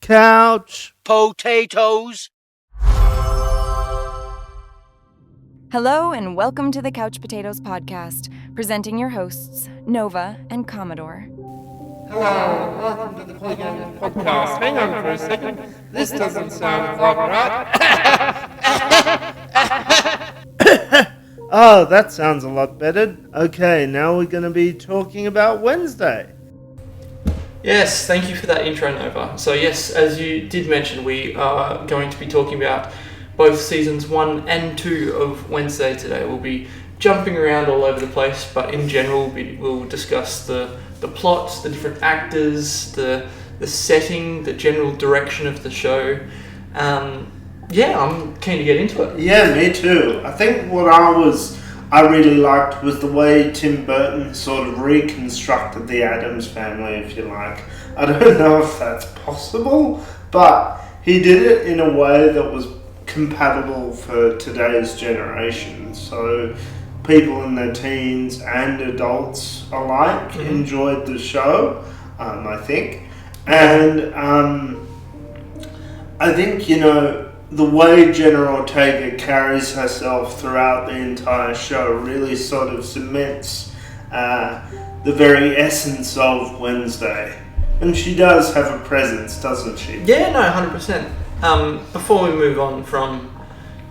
Couch potatoes. Hello and welcome to the Couch Potatoes podcast, presenting your hosts, Nova and Commodore. Hello, welcome to the Kooy Games podcast. Hang on for a second. This doesn't sound quite right. Oh, that sounds a lot better. Okay, now we're going to be talking about Wednesday. Yes, thank you for that intro, Nova. So yes, as you did mention, we are going to be talking about both seasons 1 and 2 of Wednesday today. We'll be jumping around all over the place, but in general we'll discuss the plot, the different actors, the setting, the general direction of the show. I'm keen to get into it. Yeah, me too. I think what I really liked was the way Tim Burton sort of reconstructed the Addams family, if you like. I don't know if that's possible, but he did it in a way that was compatible for today's generation. So people in their teens and adults alike enjoyed the show, I think. And I think, the way Jenna Ortega carries herself throughout the entire show really sort of cements the very essence of Wednesday. And she does have a presence, doesn't she? Yeah, no, 100%. Before we move on from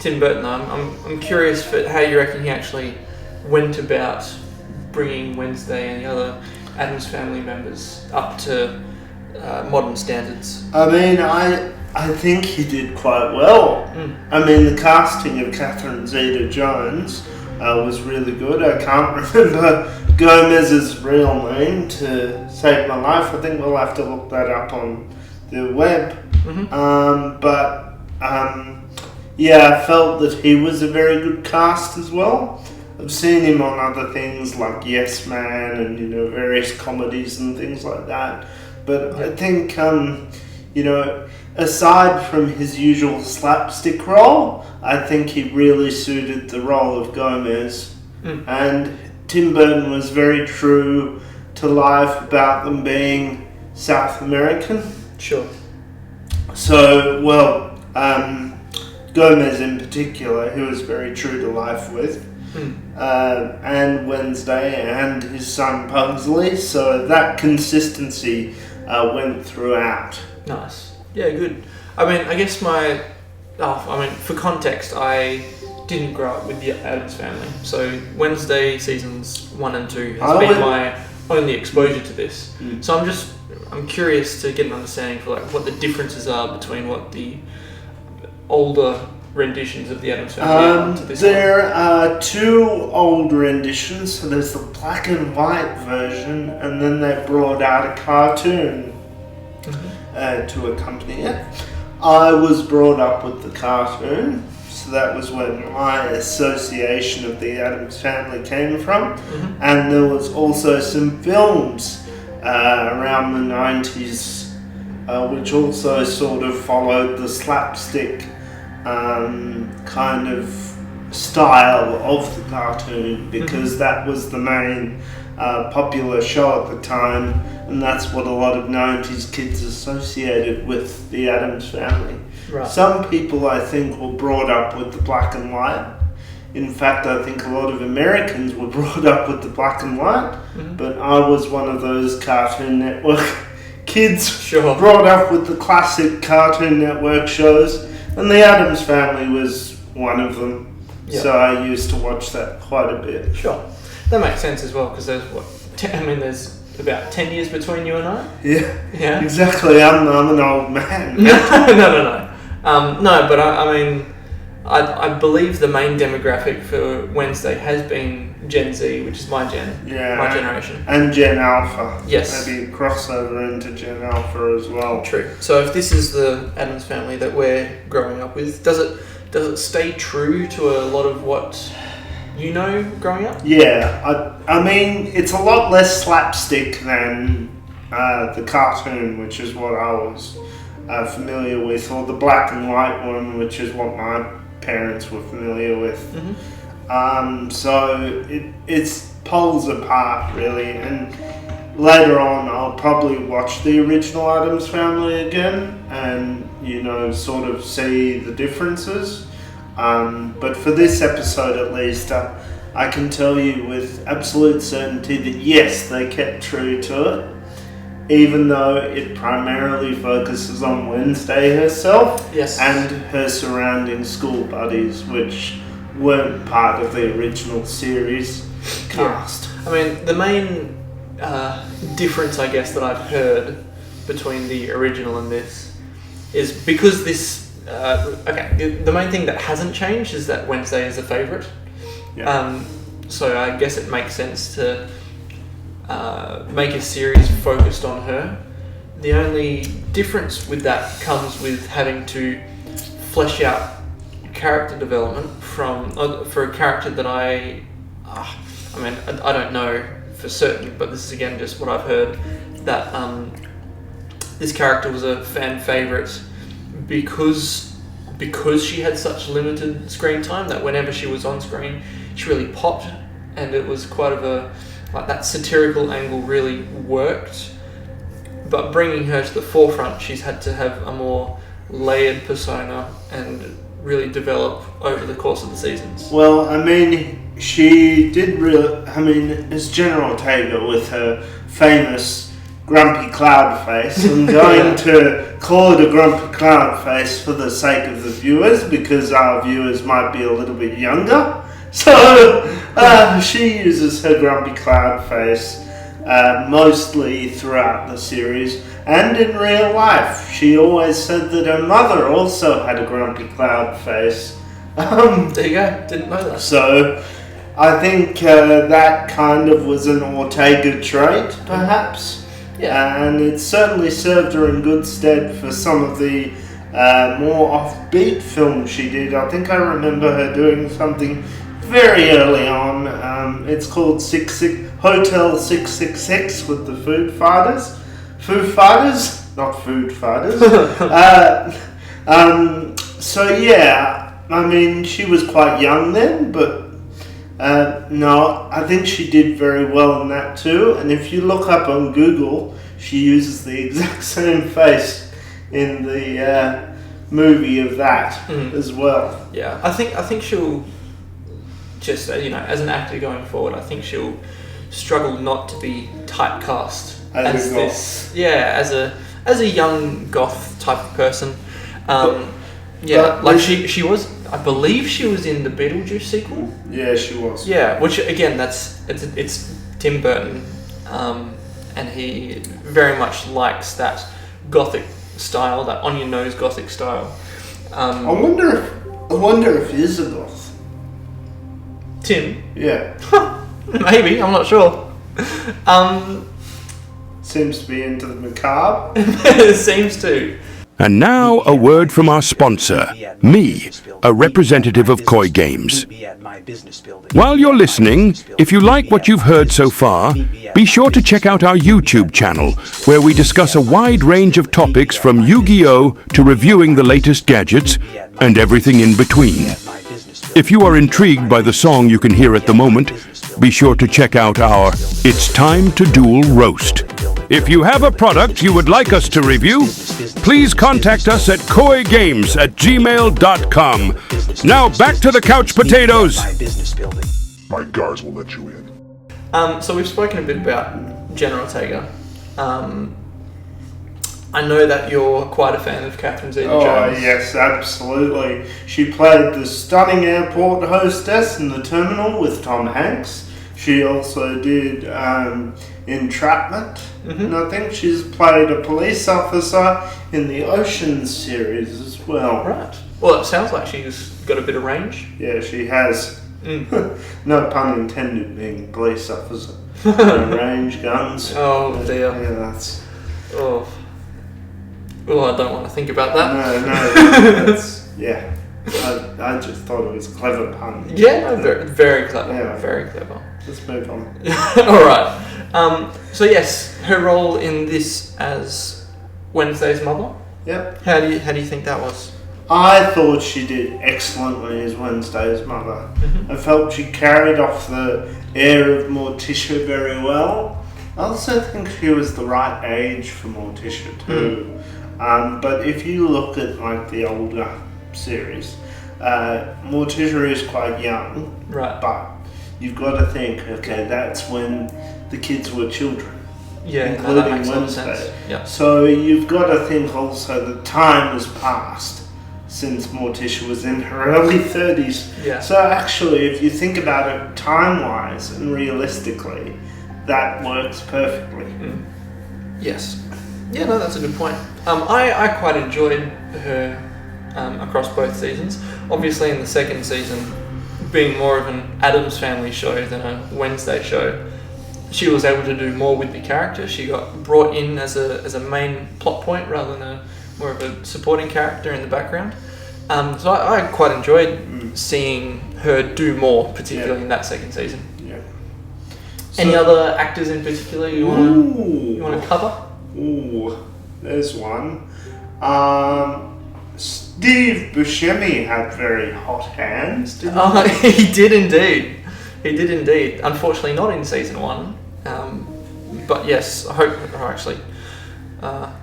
Tim Burton, I'm curious for how you reckon he actually went about bringing Wednesday and the other Addams family members up to modern standards. I mean, I think he did quite well. I mean, the casting of Catherine Zeta-Jones was really good. I can't remember Gomez's real name to save my life. I think we'll have to look that up on the web. I felt that he was a very good cast as well. I've seen him on other things like Yes Man and, various comedies and things like that. But I think, aside from his usual slapstick role, I think he really suited the role of Gomez. And Tim Burton was very true to life about them being South American. Sure. So, Gomez in particular, he was very true to life with. And Wednesday and his son Pugsley. So that consistency went throughout. Nice. Yeah, good. I mean, I guess for context, I didn't grow up with the Addams family. So Wednesday seasons 1 and 2 has been my only exposure to this. So I'm curious to get an understanding for what the differences are between what the older renditions of the Addams family are to this There are 2 old renditions. So there's the black and white version, and then they brought out a cartoon to accompany it. I was brought up with the cartoon, so that was where my association of the Addams family came from. And there was also some films around the 90s which also sort of followed the slapstick kind of style of the cartoon, because that was the main popular show at the time, and that's what a lot of 90s kids associated with the Addams family. Right. Some people, I think, were brought up with the black and white. In fact, I think a lot of Americans were brought up with the black and white, but I was one of those Cartoon Network kids brought up with the classic Cartoon Network shows, and the Addams family was one of them. Yep. So I used to watch that quite a bit. Sure. That makes sense as well, because there's about 10 years between you and I. Yeah. Exactly. I'm an old man. No. But I believe the main demographic for Wednesday has been Gen Z, which is my generation. And Gen Alpha. Yes. Maybe a crossover into Gen Alpha as well. True. So if this is the Addams family that we're growing up with, does it stay true to a lot of what you know growing up? Yeah. I mean, it's a lot less slapstick than the cartoon, which is what I was familiar with, or the black and white one, which is what my parents were familiar with. So it's poles apart, really, and later on, I'll probably watch the original Addams Family again and, sort of see the differences. But for this episode at least, I can tell you with absolute certainty that yes, they kept true to it, even though it primarily focuses on Wednesday herself and her surrounding school buddies, which weren't part of the original series cast. Yeah. I mean, the main difference, I guess, that I've heard between the original and this is because this. The main thing that hasn't changed is that Wednesday is a favourite. Yeah. So I guess it makes sense to make a series focused on her. The only difference with that comes with having to flesh out character development for a character that I don't know for certain, but this is again just what I've heard, that this character was a fan favourite because she had such limited screen time that whenever she was on screen she really popped, and it was quite that satirical angle really worked. But bringing her to the forefront, she's had to have a more layered persona and really develop over the course of the seasons. Well, I mean, she did as General Ortega with her famous grumpy cloud face, I'm going to call it a grumpy cloud face for the sake of the viewers, because our viewers might be a little bit younger. So she uses her grumpy cloud face mostly throughout the series, and in real life. She always said that her mother also had a grumpy cloud face. There you go, didn't know that. So I think that kind of was an Ortega trait, perhaps. Yeah. And it certainly served her in good stead for some of the more offbeat films she did. I think I remember her doing something very early on. It's called Hotel 666 with the Food Fighters. Food Fighters? Not Food Fighters. So yeah, I mean, she was quite young then, but no, I think she did very well in that too. And if you look up on Google, she uses the exact same face in the movie of that as well. Yeah, I think she'll just as an actor going forward, I think she'll struggle not to be typecast as this. Yeah, as a young goth type of person. She was. I believe she was in the Beetlejuice sequel. Yeah, she was. Yeah, which again, it's Tim Burton, and he very much likes that gothic style, that on your nose gothic style. I wonder if he is a goth. Tim? Yeah. Maybe, I'm not sure. Seems to be into the macabre. It seems to. And now a word from our sponsor, me, a representative of Kooy Games. While you're listening, if you like what you've heard so far, be sure to check out our YouTube channel, where we discuss a wide range of topics from Yu-Gi-Oh! To reviewing the latest gadgets and everything in between. If you are intrigued by the song you can hear at the moment, be sure to check out our It's Time to Duel roast. If you have a product you would like us to review, please contact us at kooygame@gmail.com. Now back to the couch potatoes. My guards will let you in. So we've spoken a bit about General Ortega. I know that you're quite a fan of Catherine Zeta-Jones. Oh, yes, absolutely. She played the stunning airport hostess in The Terminal with Tom Hanks. She also did Entrapment, and I think she's played a police officer in the Ocean series as well. Right. Well, it sounds like she's got a bit of range. Yeah, she has. No pun intended, being a police officer. No range, guns. Oh, dear. Yeah, that's... Oh, I don't want to think about that. No, that's... Yeah. I just thought it was a clever pun. Yeah, no, very, very clever. Yeah. Very clever. Let's move on. Alright. So yes, her role in this as Wednesday's mother. Yep. How do you think that was? I thought she did excellently as Wednesday's mother. I felt she carried off the air of Morticia very well. I also think she was the right age for Morticia too. But if you look at like the older series, Morticia is quite young. Right. But you've got to think, okay, that's when the kids were children. Yeah, including that makes a lot of Wednesday. sense. Yeah. So you've got to think also that time has passed since Morticia was in her early 30s. Yeah. So actually, if you think about it time-wise and realistically, that works perfectly. Yes. Yeah, no, that's a good point. I quite enjoyed her across both seasons. Obviously, in the second season, being more of an Addams Family show than a Wednesday show, she was able to do more with the character. She got brought in as a main plot point rather than more of a supporting character in the background. So I quite enjoyed seeing her do more, particularly in that second season. Yeah. Any other actors in particular you want to cover? Ooh, there's one. Steve Buscemi had very hot hands, didn't he? He did indeed. He did indeed. Unfortunately, not in season 1. But yes, I hope. Or actually,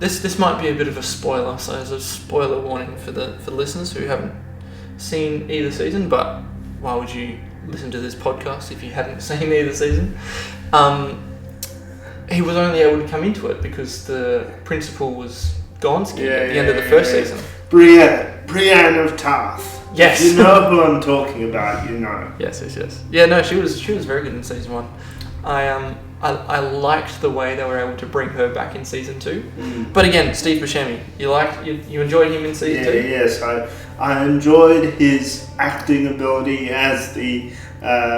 this might be a bit of a spoiler. So there's a spoiler warning for the listeners who haven't seen either season. But why would you listen to this podcast if you hadn't seen either season? He was only able to come into it because the principal was Gonski at the end of the first season. Brienne of Tarth. Yes. If you know who I'm talking about, you know. Yes. Yeah, no, she was very good in season 1. I liked the way they were able to bring her back in season 2. But again, Steve Buscemi, you enjoyed him in season 2? Yes, I enjoyed his acting ability as the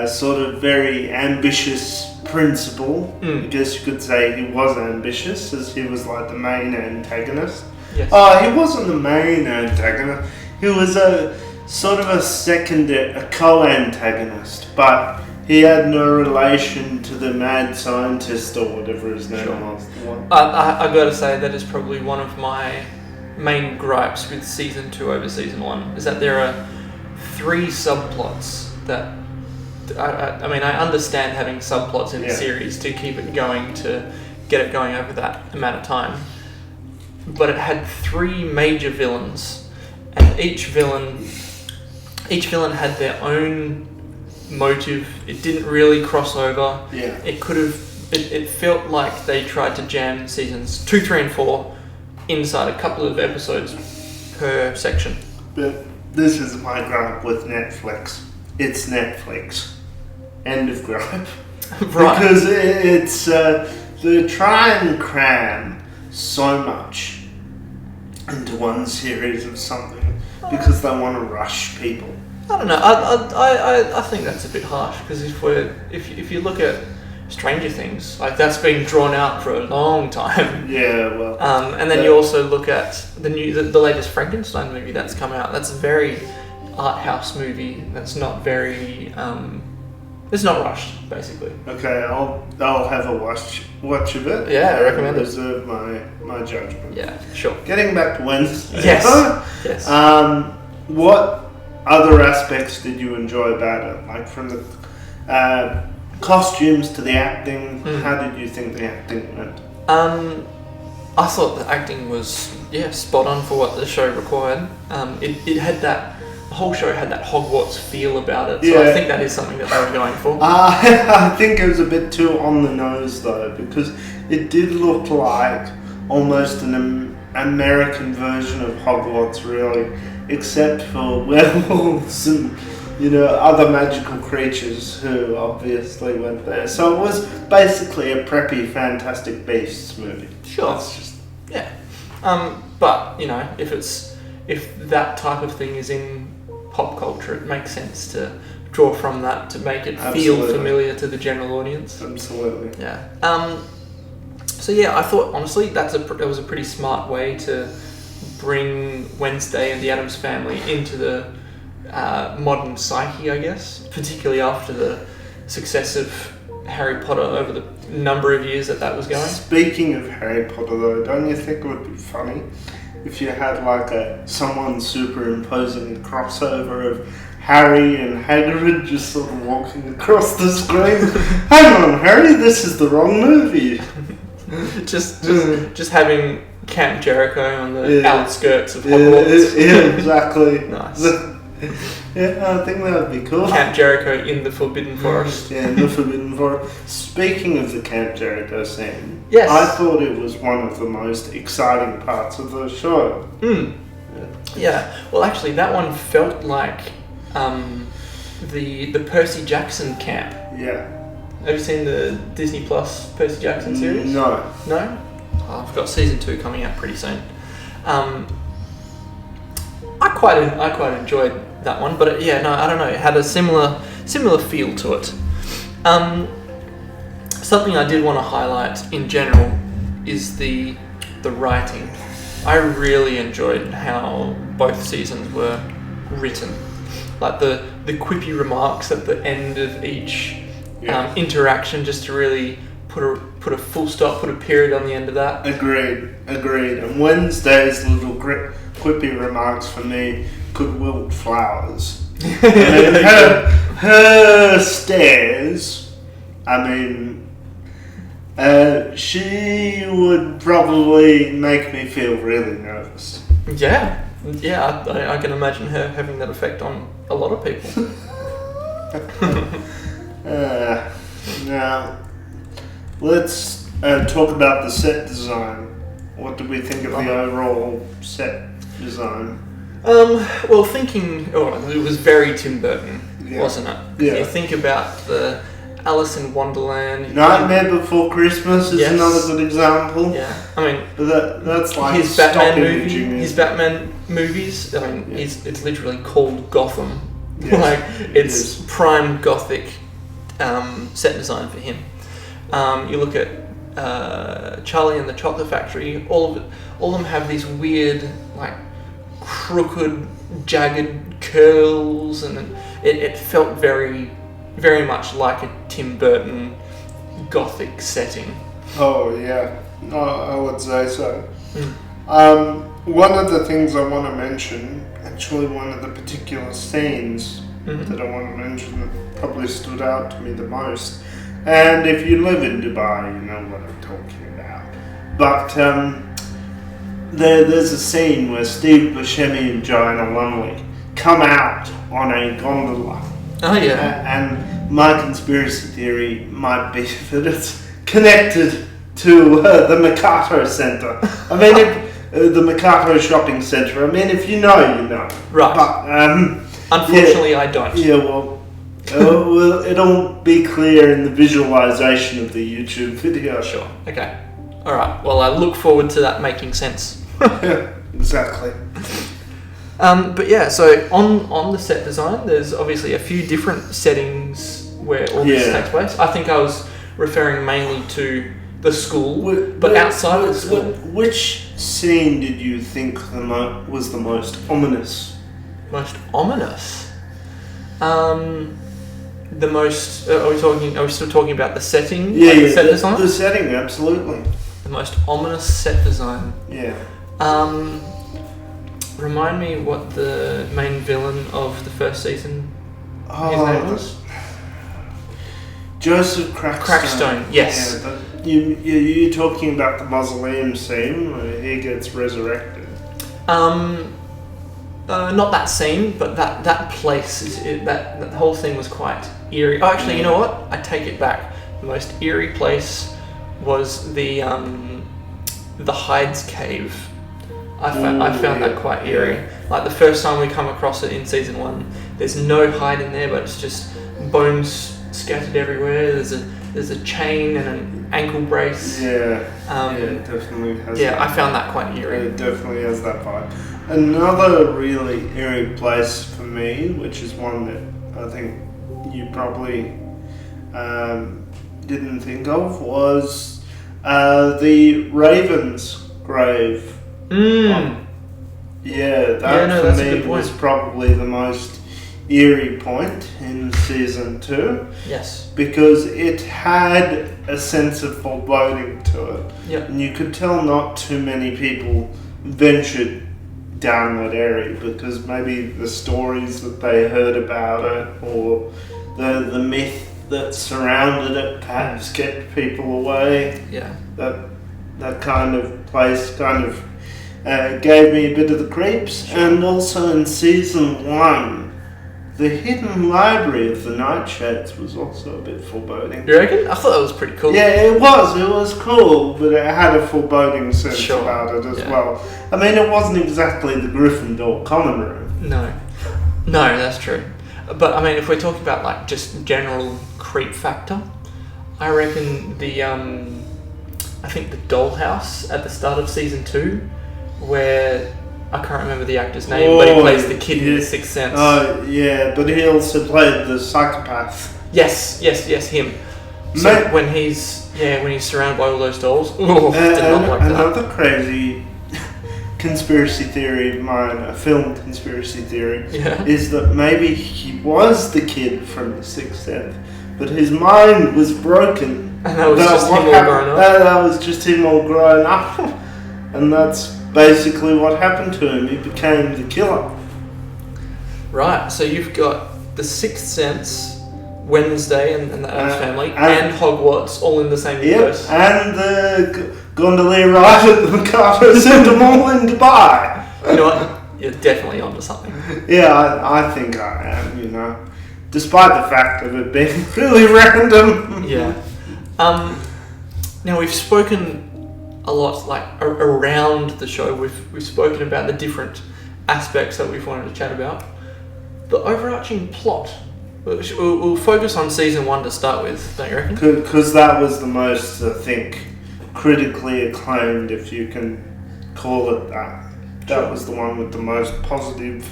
sort of very ambitious principal. I guess you could say he was ambitious, as he was like the main antagonist. Yes. Oh, he wasn't the main antagonist. He was a sort of a co-antagonist, but he had no relation to the mad scientist or whatever his name was. I gotta say that is probably one of my main gripes with season 2 over season 1, is that there are 3 subplots that I mean, I understand having subplots in a series to keep it going, to get it going over that amount of time, but it had 3 major villains, and each villain had their own motive. It didn't really cross over. Yeah. It felt like they tried to jam seasons 2, 3, and 4 inside a couple of episodes per section. But this is my gripe with Netflix. It's Netflix. End of gripe. Right. Because it's they try and cram so much into one series of something because they want to rush people. I don't know. I think that's a bit harsh, because if you look at Stranger Things, like, that's been drawn out for a long time. Yeah, well. And then you also look at the latest Frankenstein movie that's come out. That's a very art house movie. That's not very. It's not rushed, basically. Okay, I'll have a watch of it. Yeah, I recommend it. Reserve my judgment. Yeah, sure. Getting back to Wednesday. Yes. What other aspects did you enjoy about it? Like from the costumes to the acting, how did you think the acting went? I thought the acting was spot on for what the show required. It had the whole show had that Hogwarts feel about it, so I think that is something that they were going for. I think it was a bit too on the nose though, because it did look like almost an American version of Hogwarts, really, except for werewolves and other magical creatures who obviously went there. So it was basically a preppy Fantastic Beasts movie. Sure. But if that type of thing is in pop culture, it makes sense to draw from that to make it feel familiar to the general audience. Absolutely. Yeah. So I thought honestly that was a pretty smart way to bring Wednesday and the Addams Family into the modern psyche, I guess, particularly after the success of Harry Potter over the number of years that was going. Speaking of Harry Potter though, don't you think it would be funny if you had like someone superimposing a crossover of Harry and Hagrid just sort of walking across the screen. Hang on, Harry, this is the wrong movie. just having Camp Jericho on the outskirts of Hogwarts. Yeah, exactly. Nice. Yeah, I think that would be cool. Camp Jericho in the Forbidden Forest. Yeah, in the Forbidden Forest. Speaking of the Camp Jericho scene, yes. I thought it was one of the most exciting parts of the show. Yeah. Well, actually, that one felt like the Percy Jackson camp. Yeah. Have you seen the Disney Plus Percy Jackson series? No. No? Oh, I've got season 2 coming out pretty soon. I quite enjoyed that one, but I don't know. It had a similar feel to it. Something I did want to highlight in general is the writing. I really enjoyed how both seasons were written. Like the quippy remarks at the end of each interaction, just to really put a full stop, put a period on the end of that. Agreed. And Wednesday's little quippy remarks for me could wilt flowers. I mean, her stares, she would probably make me feel really nervous. Yeah, I can imagine her having that effect on a lot of people. Now, let's talk about the set design. What did we think of the overall set design? Well, it was very Tim Burton, wasn't it? Yeah. You think about the Alice in Wonderland. Nightmare Before Christmas is another good example. Yeah, I mean, but that's like his Batman movies. It's literally called Gotham. Yes, Like it's prime Gothic set design for him. You look at Charlie and the Chocolate Factory. All of them have these weird, like, crooked, jagged curls, and it felt very, very much like a Tim Burton Gothic setting. Oh yeah, I would say so. One of the things I want to mention, actually one of the particular scenes that I want to mention that probably stood out to me the most, and if you live in Dubai, you know what I'm talking about. But there's a scene where Steve Buscemi and Joanna Lumley come out on a gondola. Oh yeah. And my conspiracy theory might be that it's connected to the Mercato Centre. I mean, the Mercato Shopping Centre. I mean, if you know, you know. Right. But, unfortunately, I don't. Yeah, well, it'll be clear in the visualization of the YouTube video. Sure. Okay. All right. Well, I look forward to that making sense. Yeah, exactly. But yeah, so on the set design, there's obviously a few different settings where all this takes place. I think I was referring mainly to the school, but outside of the school. Which scene did you think was the most ominous? Most ominous? The most. Are we still talking about the setting? Yeah, the set design. The setting, absolutely. The most ominous set design. Yeah. Remind me what the main villain of the first season. His name was Joseph Crackstone. Yes. Yeah, you're talking about the mausoleum scene where he gets resurrected. Not that scene, but that place that whole thing was quite eerie. Oh, actually, you know what? I take it back. The most eerie place was the Hyde's Cave. I found that quite eerie. Yeah. Like the first time we come across it in season 1, there's no Hyde in there, but it's just bones scattered everywhere. There's a chain and an ankle brace. Yeah. It definitely has. Yeah, I found that quite eerie. It definitely has that vibe. Another really eerie place for me, which is one that I think you probably didn't think of, was the Raven's grave. That for me was probably the most eerie point in season 2. Yes. Because it had a sense of foreboding to it. Yep. And you could tell not too many people ventured down that area because maybe the stories that they heard about it or the myth that surrounded it perhaps kept people away. Yeah. That kind of place kind of gave me a bit of the creeps. Sure. And also in season 1, the hidden library of the Nightshades was also a bit foreboding. You reckon? I thought that was pretty cool. Yeah, it was cool, but it had a foreboding sense Sure. about it as Yeah. well. I mean, it wasn't exactly the Gryffindor common room. No, that's true. But I mean, if we're talking about like just general creep factor, I reckon I think the dollhouse at the start of season 2, where I can't remember the actor's name, but he plays the kid in The Sixth Sense. Oh, yeah, but he also played the psychopath. Yes, him. So when he's surrounded by all those dolls, did not like that. Another crazy conspiracy theory of mine, a film conspiracy theory, is that maybe he was the kid from The Sixth Sense, but his mind was broken. And that was just him all grown up? That was just him all grown up. And that's basically what happened to him. He became the killer. Right, so you've got The Sixth Sense, Wednesday and the Addams Family, and Hogwarts all in the same universe. And the gondolier ride at the Mikado sent them all in Dubai. You know what? You're definitely onto something. Yeah, I think I am, you know. Despite the fact of it being really random. Yeah. Now we've spoken a lot, like around the show. We've spoken about the different aspects that we've wanted to chat about. The overarching plot. We'll focus on season 1 to start with, don't you reckon? Because that was the most, I think, critically acclaimed, if you can call it that. That was the one with the most positive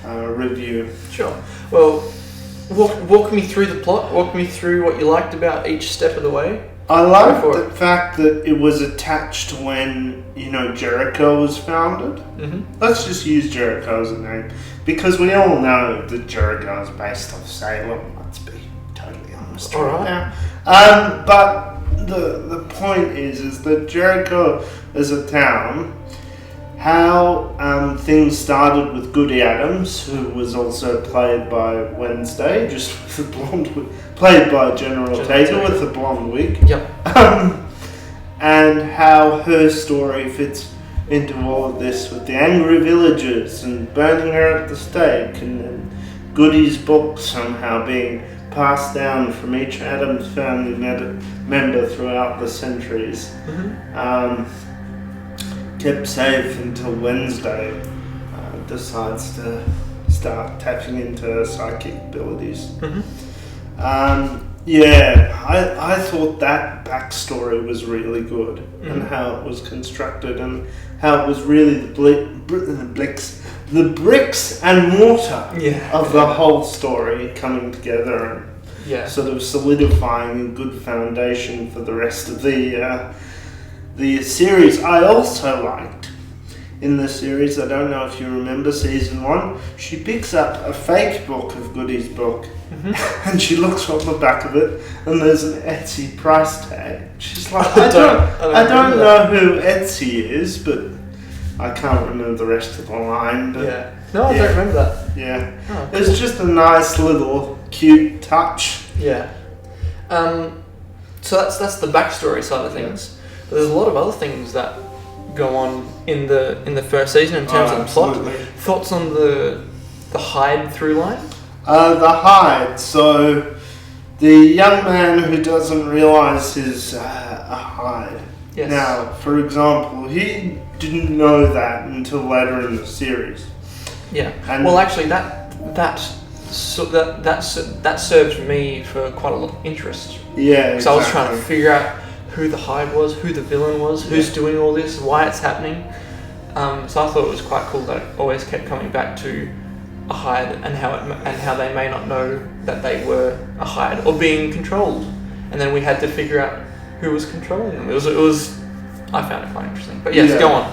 review. Sure. Well, walk me through the plot. Walk me through what you liked about each step of the way. I liked the fact that it was attached to when, Jericho was founded. Mm-hmm. Let's just use Jericho as a name. Because we all know that Jericho is based off Salem. Let's be totally honest now. But the point is that Jericho as a town, how things started with Goody Adams, who was also played by Wednesday, just with a blonde wig, played by General Taker with a blonde wig. Yep. And how her story fits into all of this with the angry villagers and burning her at the stake, and then Goody's book somehow being passed down from each Adams family member throughout the centuries. Mm-hmm. Kept safe until Wednesday decides to start tapping into her psychic abilities. Mm-hmm. I thought that backstory was really good, mm-hmm. and how it was constructed, and how it was really the bricks and mortar of the whole story coming together and sort of solidifying a good foundation for the rest of the series. I also liked in the series, I don't know if you remember season 1, she picks up a fake book of Goody's book, mm-hmm. and she looks on the back of it and there's an Etsy price tag. She's like, I don't know who Etsy is, but I can't remember the rest of the line. But I don't remember that. Yeah. Oh, cool. It's just a nice little cute touch. Yeah. So that's the backstory side of things. But there's a lot of other things that go on in the first season in terms of the plot. Thoughts on the Hyde through line? The Hyde. So the young man who doesn't realise he's a Hyde. Yes. Now, for example, he didn't know that until later in the series. Yeah. And well, actually, that served me for quite a lot of interest. Yeah. Because I was trying to figure out who the Hyde was, who the villain was, who's doing all this, why it's happening. So I thought it was quite cool that it always kept coming back to a Hyde and how they may not know that they were a Hyde or being controlled, and then we had to figure out who was controlling them. It was I found it quite interesting. But yes, go on.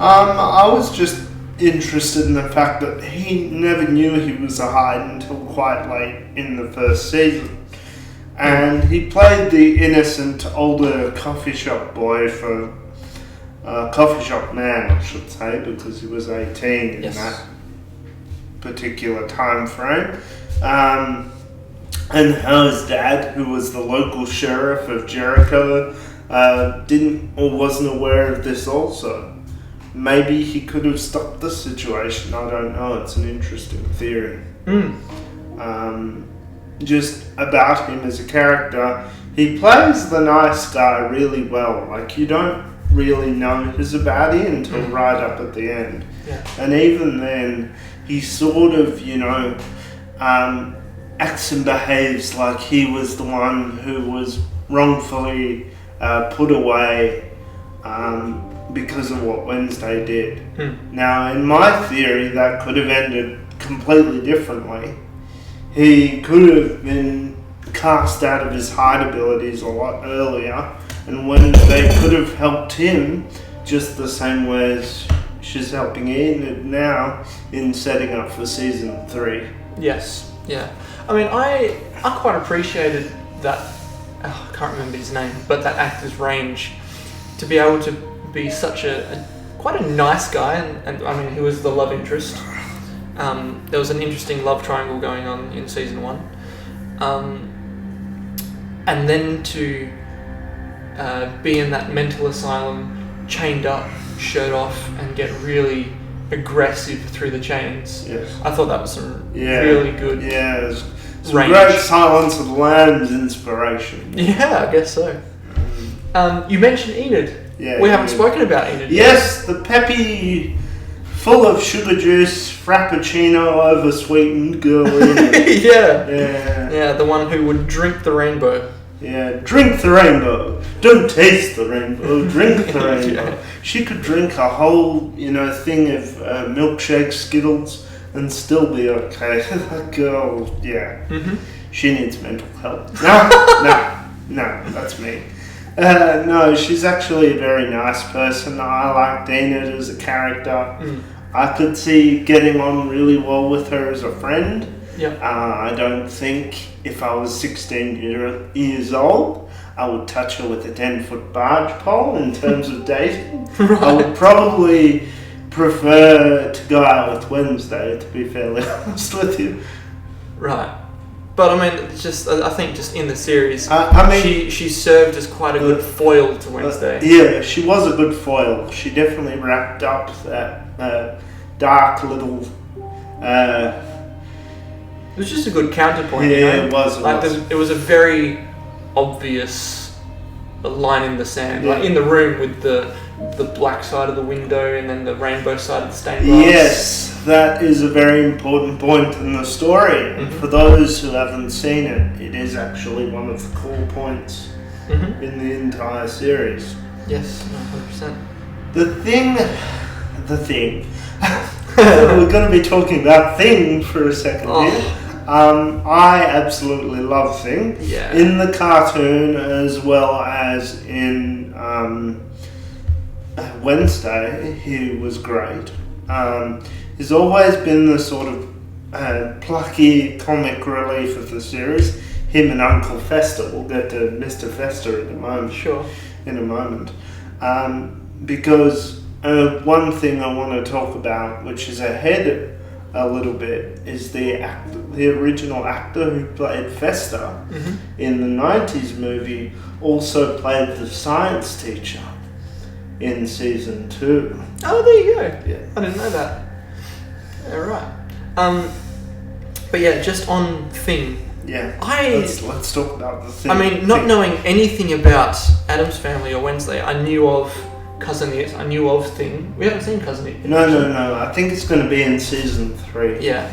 I was just interested in the fact that he never knew he was a Hyde until quite late in the first season. And he played the innocent older coffee shop boy for coffee shop man, I should say, because he was 18 in that particular time frame. And how his dad, who was the local sheriff of Jericho, didn't or wasn't aware of this also. Maybe he could have stopped the situation. I don't know. It's an interesting theory. Just about him as a character, he plays the nice guy really well. Like, you don't really know his baddie until right up at the end. Yeah. And even then, he sort of, acts and behaves like he was the one who was wrongfully put away because of what Wednesday did. Now, in my theory, that could have ended completely differently. He could have been cast out of his hide abilities a lot earlier, and Wednesday could have helped him just the same way as she's helping Ian now in setting up for season 3. Yes, yeah. I mean, I quite appreciated that, I can't remember his name, but that actor's range to be able to be such quite a nice guy, and I mean, he was the love interest. There was an interesting love triangle going on in season 1. And then to be in that mental asylum, chained up, shirt off, and get really aggressive through the chains. Yes. I thought that was some really good it's some range. great Silence of the Lambs inspiration. Yeah, I guess so. You mentioned Enid. Yeah, we haven't spoken about Enid. Yes, the peppy, full of sugar juice, frappuccino, over-sweetened girl Enid. Yeah, the one who would drink the rainbow. Yeah, drink the rainbow. Don't taste the rainbow, drink the rainbow. Yeah. She could drink a whole, thing of milkshake Skittles and still be okay. That girl, she needs mental help. No, that's me. No, she's actually a very nice person. I liked Enid as a character. I could see getting on really well with her as a friend. Yep. I don't think if I was 16 years old, I would touch her with a 10-foot barge pole in terms of dating. Right. I would probably prefer to go out with Wednesday, to be fairly honest with you. Right. But I mean, I think just in the series, she served as quite a good foil to Wednesday. Yeah, she was a good foil. She definitely wrapped up that dark little... it was just a good counterpoint. Yeah, it was. It was a very obvious line in the sand, like in the room with the black side of the window and then the rainbow side of the stained glass. Yes, that is a very important point in the story. And for those who haven't seen it, it is actually one of the cool points in the entire series. Yes, 100%. The thing. We're going to be talking about Thing for a second here. I absolutely love Thing. Yeah. In the cartoon as well as in Wednesday, he was great. He's always been the sort of plucky comic relief of the series. Him and Uncle Fester. We'll get to Mr. Fester in a moment. Sure. In a moment. Because one thing I want to talk about, which is ahead a little bit, is the original actor who played Fester in the 90s movie also played the science teacher in season 2. Oh, there you go. Yeah. I didn't know that. Yeah, right. But yeah, just on Thing. Yeah. Let's talk about the Thing. I mean, not knowing anything about Addams Family or Wednesday, I knew of Cousin It, I knew of Thing. We haven't seen Cousin It yet. No. I think it's going to be in season 3. Yeah.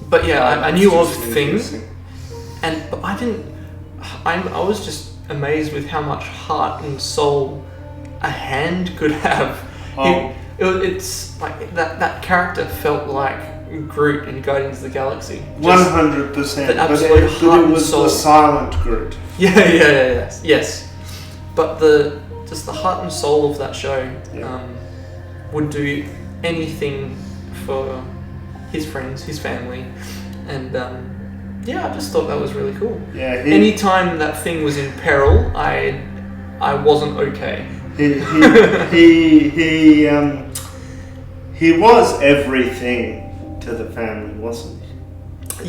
But yeah, I knew of Thing, but I didn't. I was just amazed with how much heart and soul a hand could have. It's like that character felt like Groot in Guardians of the Galaxy. 100%. But absolute heart it was and soul. the silent Groot. Yes. But the heart and soul of that show would do anything for his friends, his family, and I just thought that was really cool. Yeah. Anytime that Thing was in peril, I wasn't okay. He was everything to the family, wasn't he?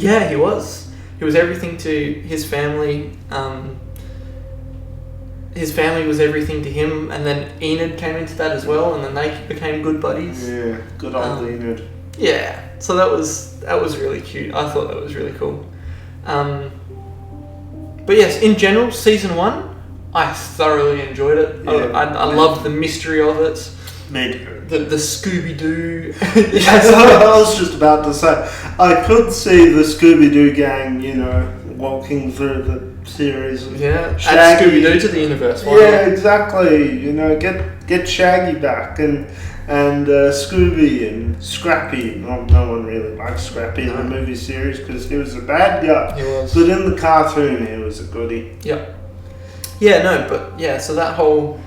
Yeah, he was. He was everything to his family. His family was everything to him, and then Enid came into that as well, and then they became good buddies. Yeah, good old Enid. Yeah, so that was really cute. I thought that was really cool. But yes, in general, season 1, I thoroughly enjoyed it. Yeah, I loved the mystery of it. Me too. The Scooby-Doo. Yes, I was just about to say, I could see the Scooby-Doo gang, walking through the series. Yeah, add Shaggy. Scooby-Doo to the universe. Why Yeah, not? exactly. Get Shaggy back and Scooby and Scrappy. No one really liked Scrappy in the movie series because he was a bad guy. He was. But in the cartoon, he was a goodie. Yep. Yeah, no, but yeah, so that whole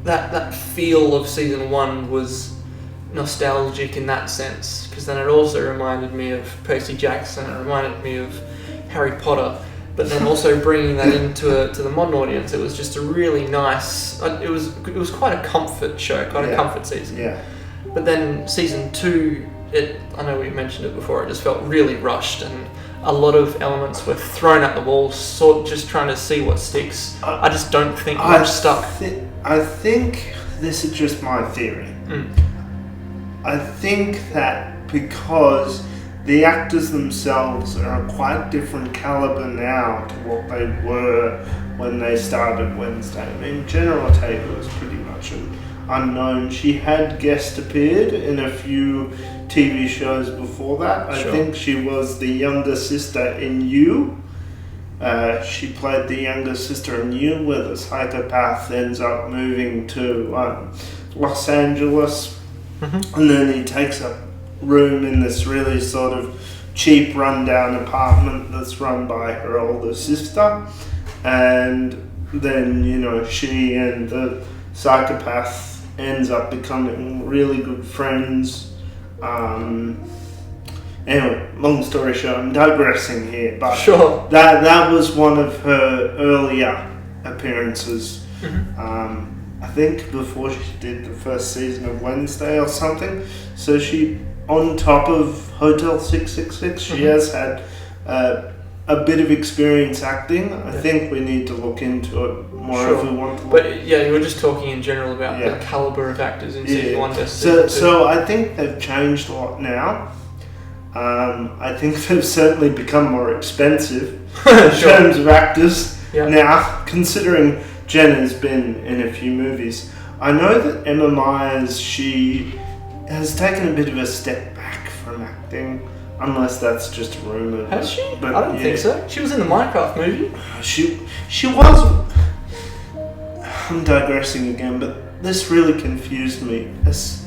that feel of season 1 was nostalgic in that sense, because then it also reminded me of Percy Jackson, it reminded me of Harry Potter, but then also bringing that into to the modern audience, it was just a really nice. It was quite a comfort show, quite a comfort season. Yeah. But then season 2, I know we mentioned it before, it just felt really rushed, and a lot of elements were thrown at the wall, just trying to see what sticks. I just don't think much stuck. I think this is just my theory. I think that because the actors themselves are a quite different caliber now to what they were when they started Wednesday. I mean, General Ortega was pretty much an unknown. She had guest appeared in a few TV shows before that. Sure. I think she was the younger sister in You. She played the younger sister in You, where the psychopath ends up moving to Los Angeles, and then he takes up room in this really sort of cheap, rundown apartment that's run by her older sister, and then she and the psychopath ends up becoming really good friends. Anyway, long story short, I'm digressing here, but Sure. that was one of her earlier appearances. I think before she did the first season of Wednesday or something. So she, on top of Hotel 666, she has had a bit of experience acting. I think we need to look into it more if we want to look. But yeah, you were just talking in general about the caliber of actors in season 1 versus season 2. So I think they've changed a lot now. I think they've certainly become more expensive in terms of actors now, considering Jenna's been in a few movies. I know that Emma Myers, she has taken a bit of a step back from acting, unless that's just a rumour. Has she? But, I don't think so. She was in the Minecraft movie. She was. I'm digressing again, but this really confused me. This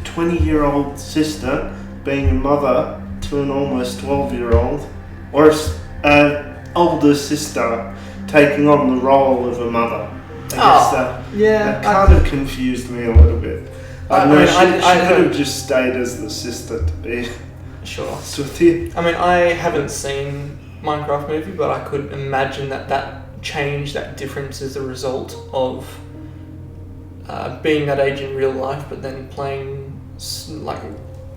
20-year-old sister being a mother to an almost 12-year-old, or an older sister taking on the role of a mother. I guess that kind of confused me a little bit. She could have just stayed as the sister, to be honest with you. I mean, I haven't seen Minecraft movie, but I could imagine that change, that difference is a result of being that age in real life, but then playing, like,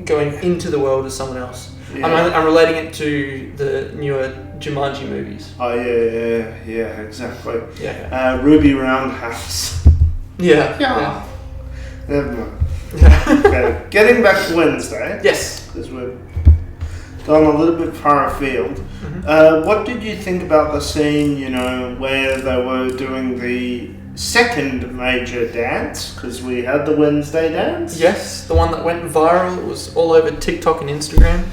going into the world as someone else. Yeah. I'm relating it to the newer Jumanji movies. Oh yeah, exactly. Yeah. Ruby Roundhouse. Yeah. Never mind. Okay, getting back to Wednesday. Yes. Because we've gone a little bit far afield. What did you think about the scene, where they were doing the second major dance? Because we had the Wednesday dance. Yes, the one that went viral. It was all over TikTok and Instagram.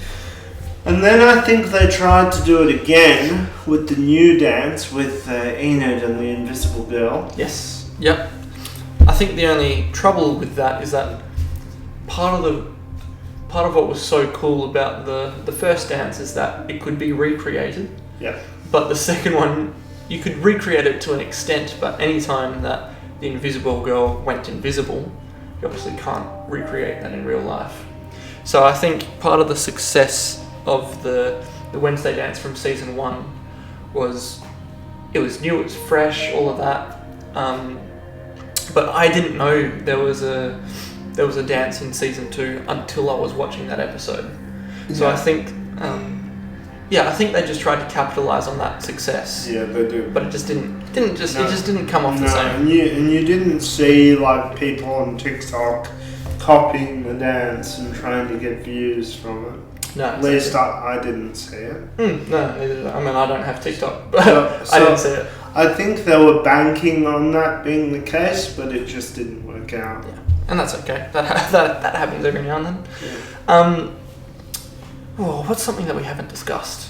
And then I think they tried to do it again with the new dance with Enid and the Invisible Girl. Yes. Yep. I think the only trouble with that is that part of what was so cool about the first dance is that it could be recreated. Yeah. But the second one, you could recreate it to an extent, but any time that the Invisible Girl went invisible, you obviously can't recreate that in real life. So I think part of the success of the Wednesday dance from season 1 was it was new, it was fresh, all of that. But I didn't know there was a dance in season 2 until I was watching that episode. So I think, I think they just tried to capitalize on that success. Yeah, they do. But it just didn't it just didn't come off the same. And you didn't see like people on TikTok copying the dance and trying to get views from it. No, at least I didn't see it. No, neither did I. I mean, I don't have TikTok, but I didn't see it. I think they were banking on that being the case, but it just didn't work out. Yeah, and that's okay. That happens every now and then. Yeah. What's something that we haven't discussed?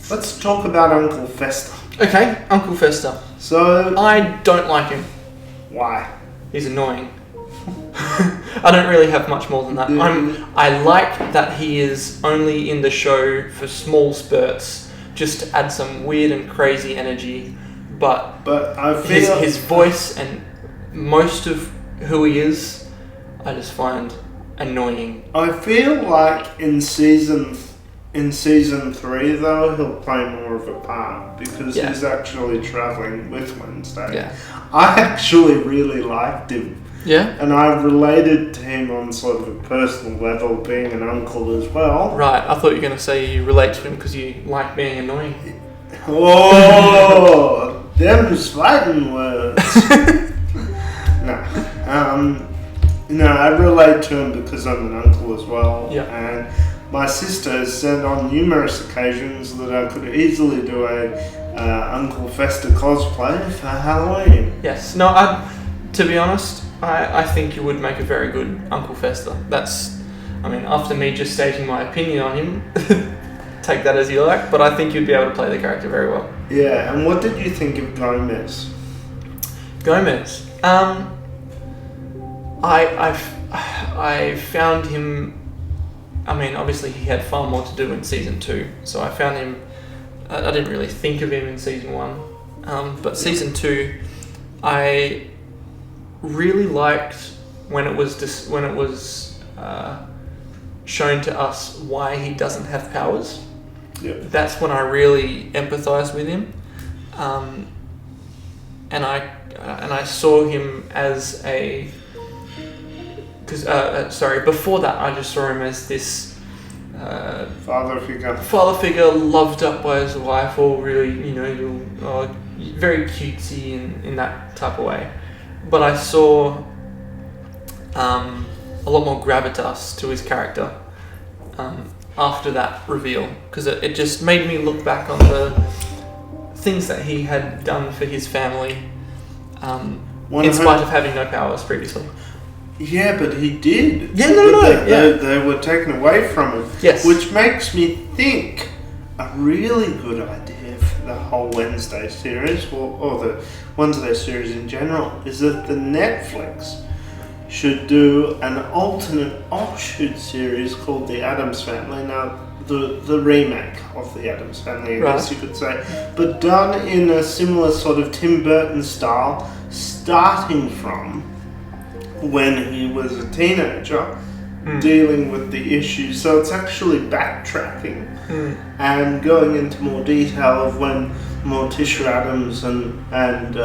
Let's talk about Uncle Fester. Okay, Uncle Fester. So I don't like him. Why? He's annoying. I don't really have much more than that. I like that he is only in the show for small spurts, just to add some weird and crazy energy. But I feel his voice and most of who he is, I just find annoying. I feel like in season 3 though he'll play more of a part because he's actually traveling with Wednesday. Yeah. I actually really liked him. Yeah? And I related to him on sort of a personal level, being an uncle as well. Right, I thought you were going to say you relate to him because you like being annoying. Oh, them's fighting words. No, I relate to him because I'm an uncle as well. Yeah. And my sister has said on numerous occasions that I could easily do a Uncle Fester cosplay for Halloween. Yes. No, to be honest, I think you would make a very good Uncle Fester. After me just stating my opinion on him, take that as you like, but I think you'd be able to play the character very well. Yeah, and what did you think of Gomez? Gomez? I found him... obviously he had far more to do in season 2, so I found him... I didn't really think of him in season 1, but season 2, I really liked when it was shown to us why he doesn't have powers. Yep. That's when I really empathized with him, and I saw him as a... before that I just saw him as this father figure loved up by his wife, or really, very cutesy in that type of way. But I saw a lot more gravitas to his character after that reveal, because it just made me look back on the things that he had done for his family, in spite of having no powers previously. Yeah, but he did. Yeah, They were taken away from him. Yes. Which makes me think a really good idea for the whole Wednesday series, or the Wednesday series in general, is that the Netflix should do an alternate offshoot series called The Addams Family. Now, the remake of The Addams Family, I guess you could say, but done in a similar sort of Tim Burton style, starting from when he was a teenager, dealing with the issues. So it's actually backtracking and going into more detail of when Morticia Addams and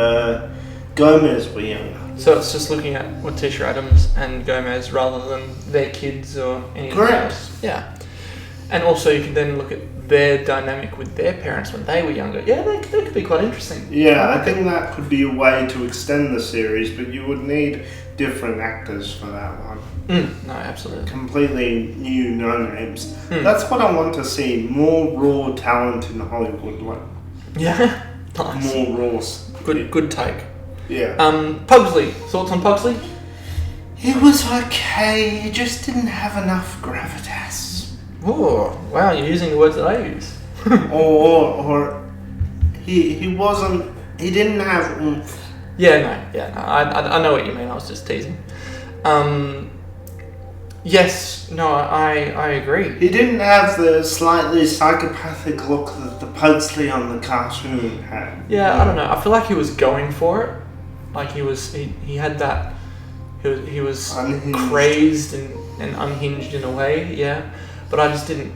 Gomez were younger. So it's just looking at Morticia Addams and Gomez rather than their kids or anything else. Yeah. And also you can then look at their dynamic with their parents when they were younger. Yeah, that could be quite interesting. Yeah, I think that could be a way to extend the series, but you would need different actors for that one. No, absolutely. Completely new no-names. That's what I want to see. More raw talent in Hollywood. Yeah? Nice. More raw. Good take. Yeah. Pugsley. Thoughts on Pugsley? It was okay. He just didn't have enough gravitas. Oh, wow, you're using the words that I use. or he wasn't... He didn't have oomph. Yeah, no, I know what you mean. I was just teasing. Yes, no, I agree. He didn't have the slightly psychopathic look that the Pugsley on the cartoon had. Yeah, I don't know. I feel like he was going for it. Like he had that. He was unhinged. Crazed and unhinged in a way. Yeah, but I just didn't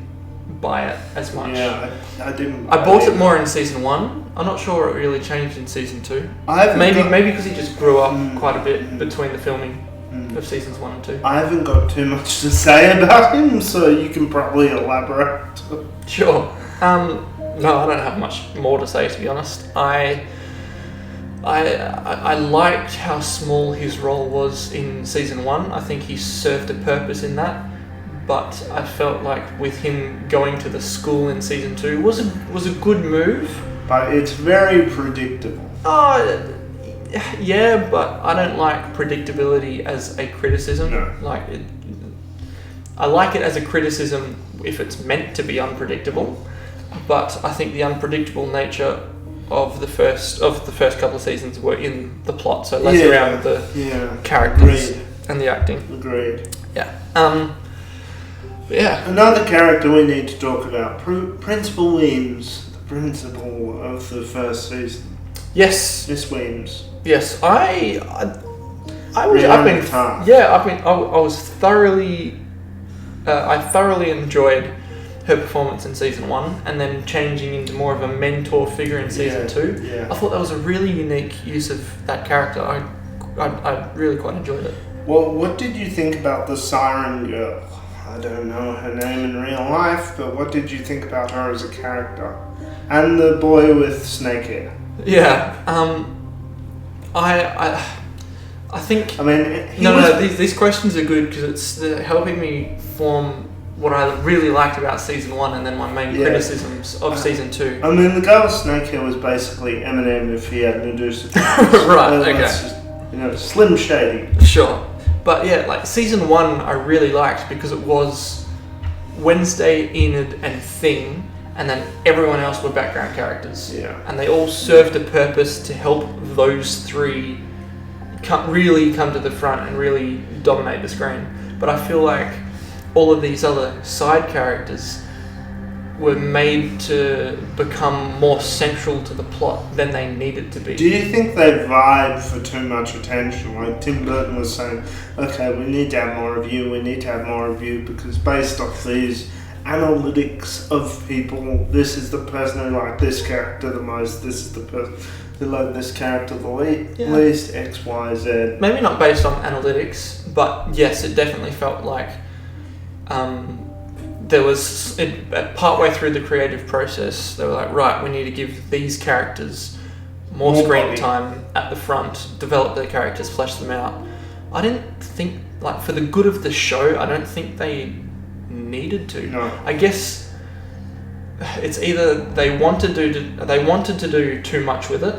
buy it as much. Yeah, I didn't. I bought it more in season 1. I'm not sure it really changed in season 2. Maybe because he just grew up quite a bit between the filming of seasons 1 and 2. I haven't got too much to say about him, so you can probably elaborate. Sure. No, I don't have much more to say, to be honest. I liked how small his role was in season 1. I think he served a purpose in that. But I felt like with him going to the school in season 2 was a good move. But it's very predictable. Yeah, but I don't like predictability as a criticism. No. I like it as a criticism if it's meant to be unpredictable. But I think the unpredictable nature of the first couple of seasons were in the plot, so less around the characters and the acting. Agreed. Yeah. Yeah. Another character we need to talk about, Principal Weems, the principal of the first season. Yes. Miss Weems. Yes, I thoroughly enjoyed her performance in season 1, and then changing into more of a mentor figure in season 2. Yeah. I thought that was a really unique use of that character. I really quite enjoyed it. Well, what did you think about the Siren Girl? I don't know her name in real life, but what did you think about her as a character? And the boy with snake hair. Yeah. I think. I mean, these questions are good because they're helping me form what I really liked about season 1, and then my main criticisms of season 2. I mean, the guy with snake hair was basically Eminem if he had Medusa. Right. Okay. That's just, Slim Shady. Sure. But yeah, like season 1 I really liked because it was Wednesday, Enid and Thing, and then everyone else were background characters. Yeah. And they all served a purpose to help those 3 really come to the front and really dominate the screen. But I feel like all of these other side characters were made to become more central to the plot than they needed to be. Do you think they vied for too much attention? Like Tim Burton was saying, okay, we need to have more of you, because based off these analytics of people, this is the person who liked this character the most, this is the person who liked this character the least, X, Y, Z. Maybe not based on analytics, but yes, it definitely felt like there was, partway through the creative process, they were like, right, we need to give these characters more screen time at the front, develop their characters, flesh them out. I didn't think, like, for the good of the show, I don't think they needed to. No. I guess it's either they wanted to do too much with it,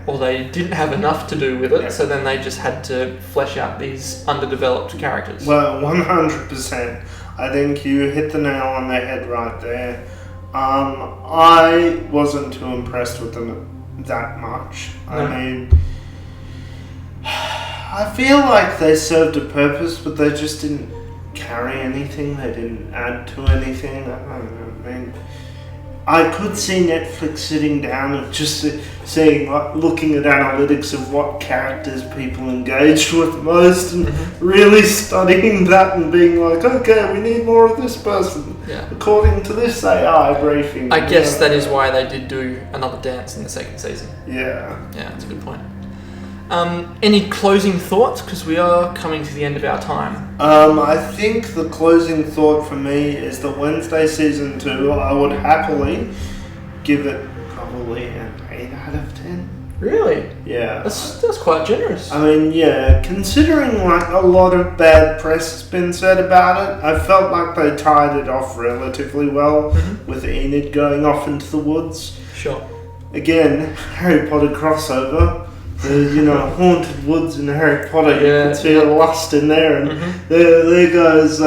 or they didn't have enough to do with it, so then they just had to flesh out these underdeveloped characters. Well, 100%. I think you hit the nail on the head right there. I wasn't too impressed with them that much. No. I mean, I feel like they served a purpose, but they just didn't carry anything. They didn't add to anything. I don't know. I mean, I could see Netflix sitting down and just seeing, looking at analytics of what characters people engaged with most, and really studying that and being like, okay, we need more of this person according to this AI briefing. I guess that is why they did do another dance in the second season. Yeah, that's a good point. Any closing thoughts? Because we are coming to the end of our time. I think the closing thought for me is that Wednesday season 2, I would happily give it probably an 8 out of 10. Really? Yeah. That's quite generous. I mean, considering like a lot of bad press has been said about it, I felt like they tied it off relatively well with Enid going off into the woods. Sure. Again, Harry Potter crossover. The haunted woods in Harry Potter, you can see a lust in there, and there goes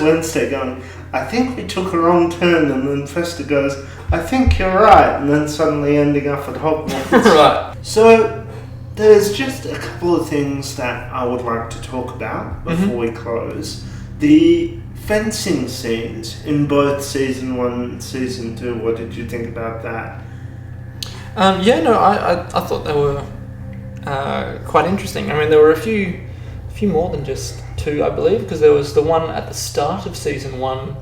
Wednesday going, I think we took a wrong turn, and then Fester goes, I think you're right, and then suddenly ending up at Hogwarts. Right. So there's just a couple of things that I would like to talk about before we close. The fencing scenes in both season 1 and season 2, what did you think about that? I thought they were quite interesting. I mean, there were a few more than just 2, I believe, because there was the one at the start of season 1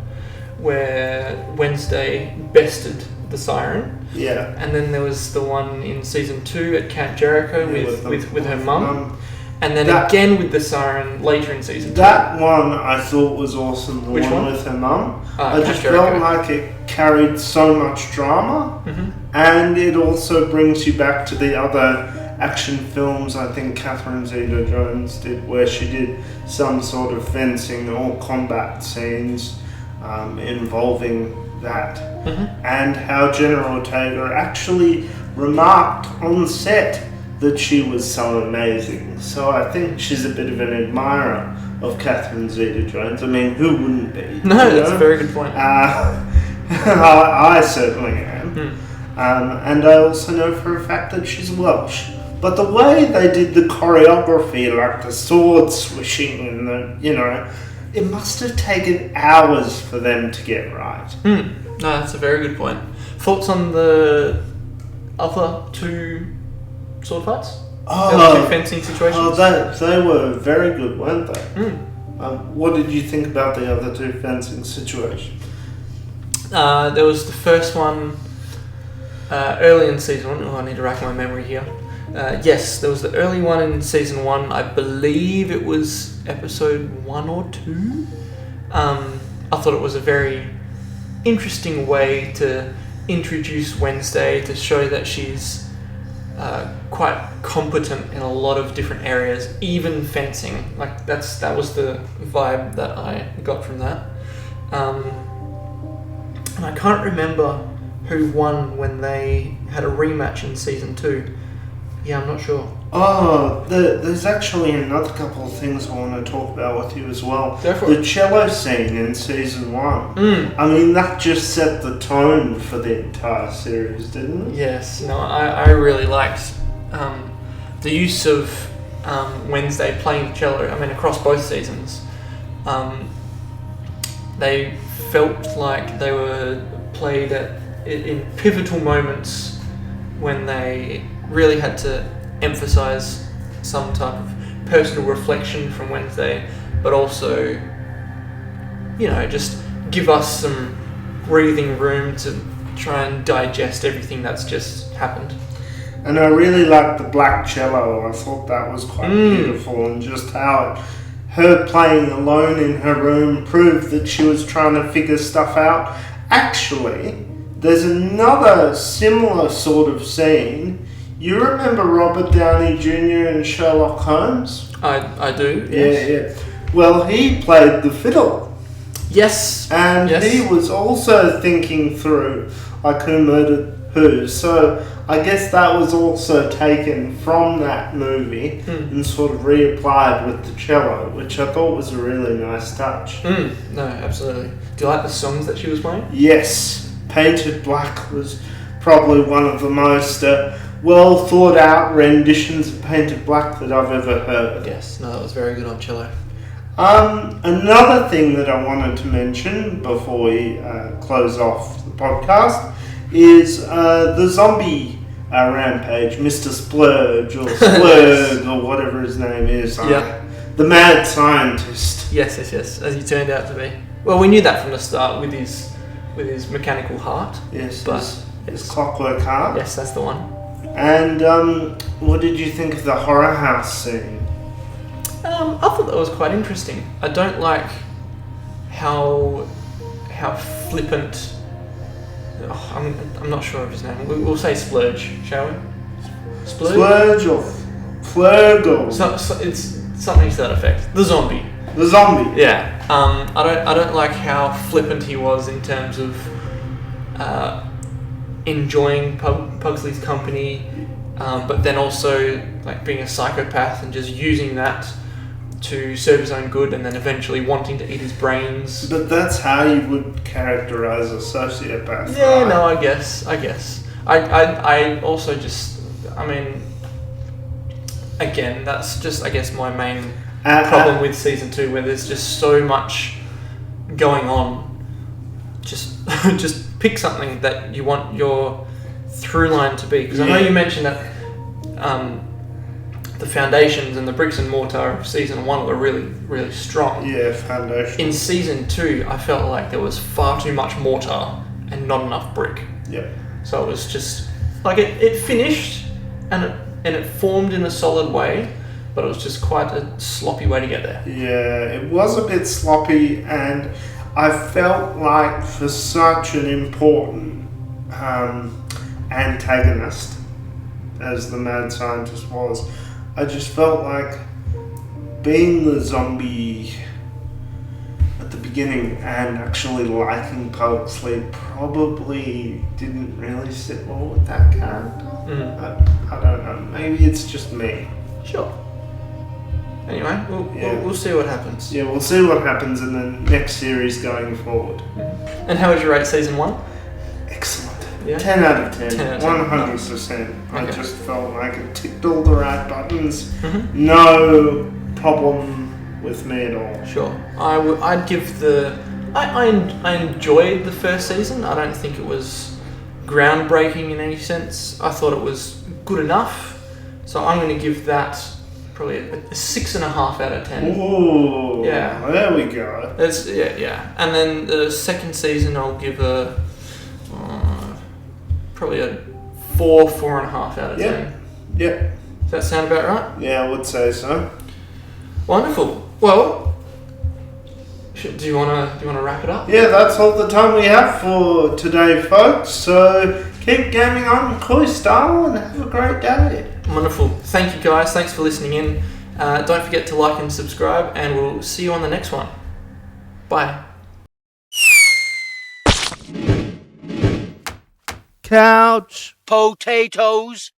where Wednesday bested the siren. Yeah. And then there was the one in season 2 at Camp Jericho with her mum. And then again with the siren later in season 2. That one I thought was awesome. The Which one? With her mum. I Camp just Jericho. felt like it carried so much drama, and it also brings you back to the other action films I think Catherine Zeta-Jones did, where she did some sort of fencing or combat scenes involving that, and how General Ortega actually remarked on set that she was so amazing. So I think she's a bit of an admirer of Catherine Zeta-Jones. I mean, who wouldn't be? No, that's a very good point. I certainly am. And I also know for a fact that she's Welsh. But the way they did the choreography, like the sword swishing and it must have taken hours for them to get right. No, that's a very good point. Thoughts on the other 2 sword fights? The other 2 fencing situations? They were very good, weren't they? What did you think about the other 2 fencing situations? There was the first one early in season 1. Oh, I need to rack my memory here. Yes, there was the early one in season 1. I believe it was episode 1 or 2. I thought it was a very interesting way to introduce Wednesday, to show that she's quite competent in a lot of different areas, even fencing. Like that was the vibe that I got from that. And I can't remember who won when they had a rematch in season 2. Yeah, I'm not sure. There's actually another couple of things I want to talk about with you as well. Go for the it. cello scene in season 1. I mean, that just set the tone for the entire series, didn't it? Yes, no, I really liked the use of Wednesday playing the cello. I mean, across both seasons, they felt like they were played in pivotal moments when they really had to emphasize some type of personal reflection from Wednesday, but also, just give us some breathing room to try and digest everything that's just happened. And I really liked the black cello. I thought that was quite beautiful, and just how her playing alone in her room proved that she was trying to figure stuff out. Actually, there's another similar sort of scene. You remember Robert Downey Jr. in Sherlock Holmes? I do, yes. Yeah. Well, he played the fiddle. Yes. And he was also thinking through, like, who murdered who. So I guess that was also taken from that movie and sort of reapplied with the cello, which I thought was a really nice touch. No, absolutely. Do you like the songs that she was playing? Yes. Painted Black was probably one of the most well thought out renditions of Painted Black that I've ever heard. Yes, no, that was very good on cello. Another thing that I wanted to mention before we close off the podcast is the zombie rampage, Mr. Splurge or Splurg or whatever his name is. The mad scientist. Yes, as he turned out to be. Well, we knew that from the start with his mechanical heart. Yes, but his clockwork heart. Yes, that's the one. And what did you think of the horror house scene? I thought that was quite interesting. I don't like how flippant. I'm not sure of his name. We'll say Splurge, shall we? Splurge or Flurgle. So it's something to that effect. The zombie. The zombie. Yeah. I don't like how flippant he was in terms of enjoying Pugsley's company, but then also like being a psychopath and just using that to serve his own good, and then eventually wanting to eat his brains. But that's how you would characterize a sociopath. Yeah, right? no, I guess. I also just, again, that's just, I guess, my main problem with season 2, where there's just so much going on. Just pick something that you want your through line to be, because I know you mentioned that the foundations and the bricks and mortar of season 1 were really, really strong. Yeah, foundation. In season 2, I felt like there was far too much mortar and not enough brick. Yeah. So it was just like it finished and it formed in a solid way, but it was just quite a sloppy way to get there. Yeah, it was a bit sloppy, and I felt like for such an important antagonist as the mad scientist was, I just felt like being the zombie at the beginning and actually liking Pugsley probably didn't really sit well with that character. I don't know. Maybe it's just me. Sure. Anyway, we'll see what happens. Yeah, we'll see what happens in the next series going forward. And how would you rate season 1? Excellent. Yeah? 10 out of 10. 10 out of 10. 100%. I Okay. just felt like it ticked all the right buttons. No problem with me at all. Sure. I'd give I enjoyed the first season. I don't think it was groundbreaking in any sense. I thought it was good enough. So I'm going to give that probably a 6.5 out of 10. Ooh. Yeah. There we go. That's yeah. And then the second season I'll give a probably a 4.5 out of 10. Yep. Does that sound about right? Yeah, I would say so. Wonderful. Well, do you want to wrap it up? Yeah, that's all the time we have for today, folks. So keep gaming on Kooy style and have a great day. Wonderful. Thank you, guys. Thanks for listening in. Don't forget to like and subscribe, and we'll see you on the next one. Bye. Couch Potatoes.